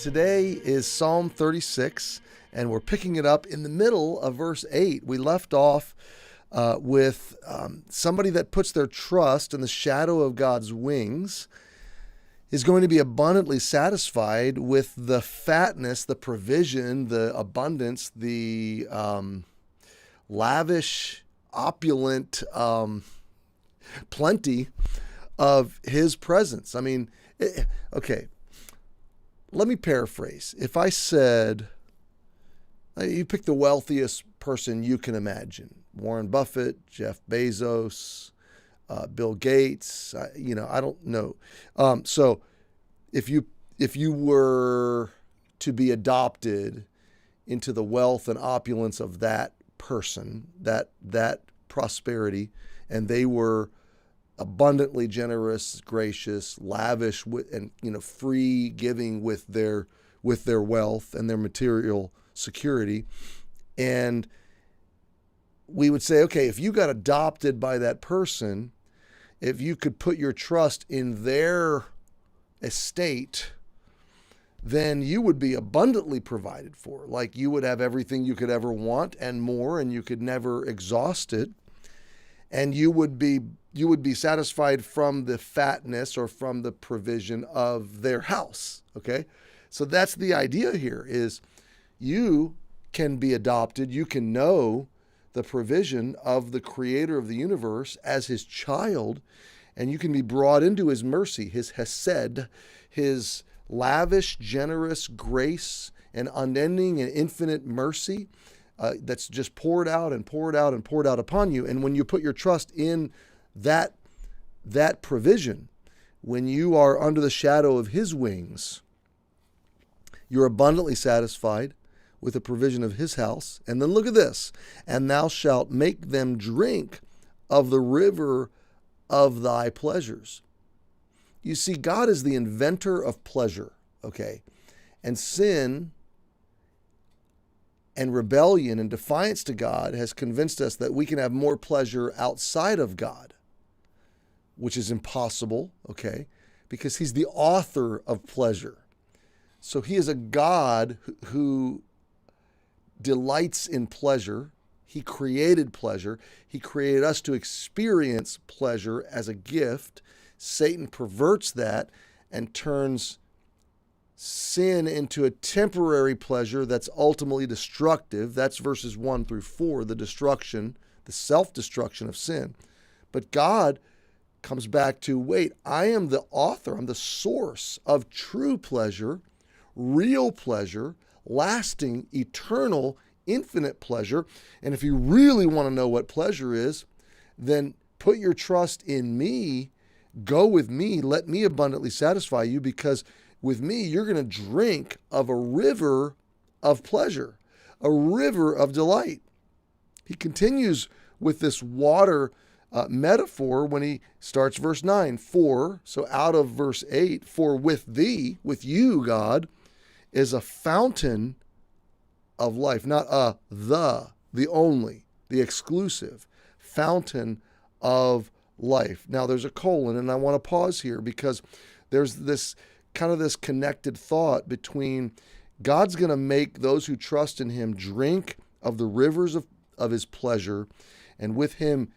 Today is Psalm 36, and we're picking it up in the middle of verse 8. We left off with somebody that puts their trust in the shadow of God's wings is going to be abundantly satisfied with the fatness, the provision, the abundance, the lavish, opulent plenty of His presence. I mean, okay. Let me paraphrase. If I said, you pick the wealthiest person you can imagine, Warren Buffett, Jeff Bezos, Bill Gates, I don't know. So if you were to be adopted into the wealth and opulence of that person, that prosperity, and they were abundantly generous, gracious, lavish, and free giving with their wealth and their material security, and we would say, okay, if you got adopted by that person, if you could put your trust in their estate, then you would be abundantly provided for. Like, you would have everything you could ever want and more, and you could never exhaust it. And you would be satisfied from the fatness or from the provision of their house. Okay? So that's the idea here, is you can be adopted, you can know the provision of the creator of the universe as his child, and you can be brought into his mercy, his hesed, his lavish, generous grace and unending and infinite mercy. That's just poured out and poured out and poured out upon you. And when you put your trust in that provision, when you are under the shadow of his wings, you're abundantly satisfied with the provision of his house. And then look at this. And thou shalt make them drink of the river of thy pleasures. You see, God is the inventor of pleasure, okay? And sin and rebellion and defiance to God has convinced us that we can have more pleasure outside of God, which is impossible, okay? Because he's the author of pleasure. So he is a God who delights in pleasure. He created pleasure. He created us to experience pleasure as a gift. Satan perverts that and turns sin into a temporary pleasure that's ultimately destructive. That's verses 1 through 4, the destruction, the self-destruction of sin. But God comes back to, wait, I am the author, I'm the source of true pleasure, real pleasure, lasting, eternal, infinite pleasure. And if you really want to know what pleasure is, then put your trust in me, go with me, let me abundantly satisfy you, because with me, you're going to drink of a river of pleasure, a river of delight. He continues with this water metaphor when he starts verse 9. So out of verse 8, for with thee, with you, God, is a fountain of life. Not the only, the exclusive fountain of life. Now there's a colon, and I want to pause here because there's this connected thought between God's going to make those who trust in him drink of the rivers of his pleasure, and with him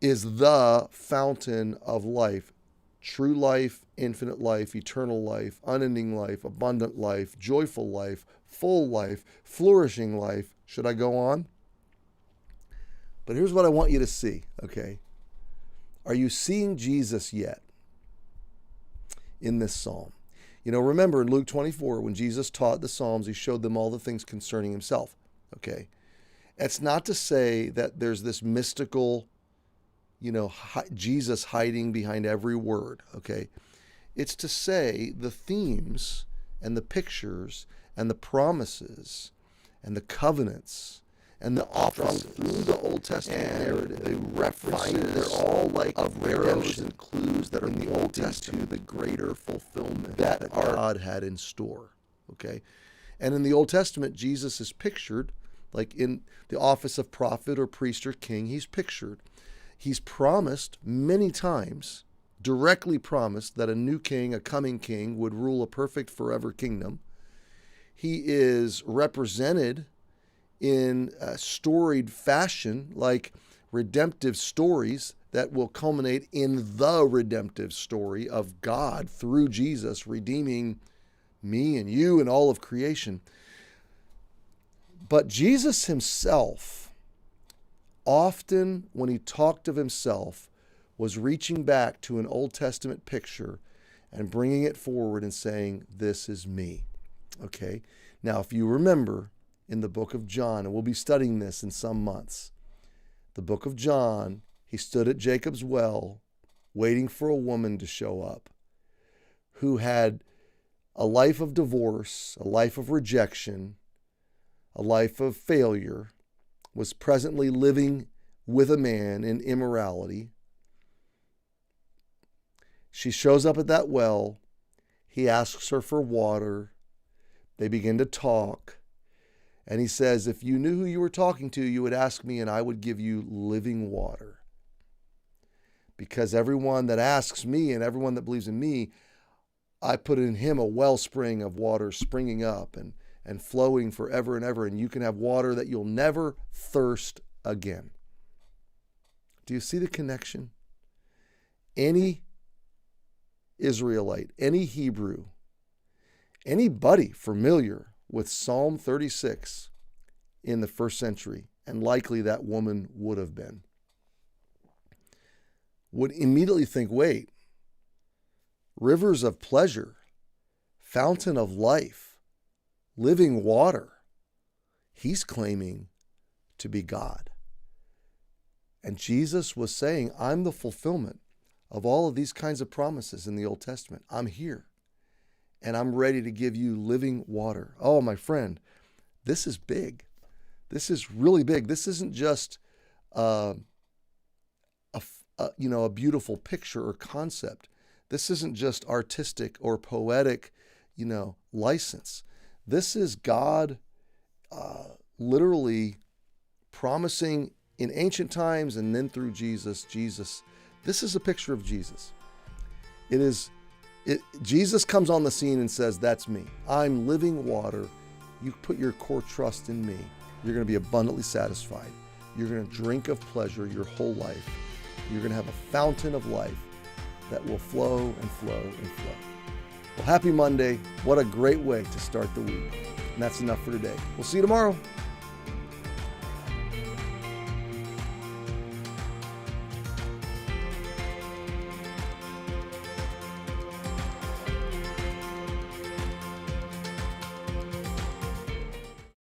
is the fountain of life, true life, infinite life, eternal life, unending life, abundant life, joyful life, full life, flourishing life. Should I go on? But here's what I want you to see, okay? Are you seeing Jesus yet in this psalm? Remember in Luke 24, when Jesus taught the Psalms, he showed them all the things concerning himself, okay? It's not to say that there's this mystical, Jesus hiding behind every word, okay? It's to say the themes and the pictures and the promises and the covenants and the offers through the Old Testament narrative, the references, they're all like of arrows and clues that are in the Old Testament to the greater fulfillment that God had in store. Okay, and in the Old Testament, Jesus is pictured like in the office of prophet or priest or king. He's pictured. He's promised many times, directly promised, that a new king, a coming king, would rule a perfect forever kingdom. he is represented in a storied fashion, like redemptive stories that will culminate in the redemptive story of God through Jesus redeeming me and you and all of creation. But Jesus himself, often when he talked of himself, was reaching back to an Old Testament picture and bringing it forward and saying, this is me. Okay? Now, if you remember in the book of John, and we'll be studying this in some months, the book of John, he stood at Jacob's well waiting for a woman to show up who had a life of divorce, a life of rejection, a life of failure, was presently living with a man in immorality. She shows up at that well. He asks her for water. They begin to talk. And he says, if you knew who you were talking to, you would ask me and I would give you living water. Because everyone that asks me and everyone that believes in me, I put in him a wellspring of water springing up and flowing forever and ever. And you can have water that you'll never thirst again. Do you see the connection? Any Israelite, any Hebrew, anybody familiar with Psalm 36 in the first century, and likely that woman would have been, would immediately think, wait, rivers of pleasure, fountain of life, living water. He's claiming to be God. And Jesus was saying, I'm the fulfillment of all of these kinds of promises in the Old Testament. I'm here. And I'm ready to give you living water. Oh, my friend, this is big. This is really big. This isn't just a beautiful picture or concept. This isn't just artistic or poetic, license. This is God literally promising in ancient times and then through Jesus. This is a picture of Jesus. Jesus comes on the scene and says, that's me. I'm living water. You put your core trust in me. You're going to be abundantly satisfied. You're going to drink of pleasure your whole life. You're going to have a fountain of life that will flow and flow and flow. Well, happy Monday. What a great way to start the week. And that's enough for today. We'll see you tomorrow.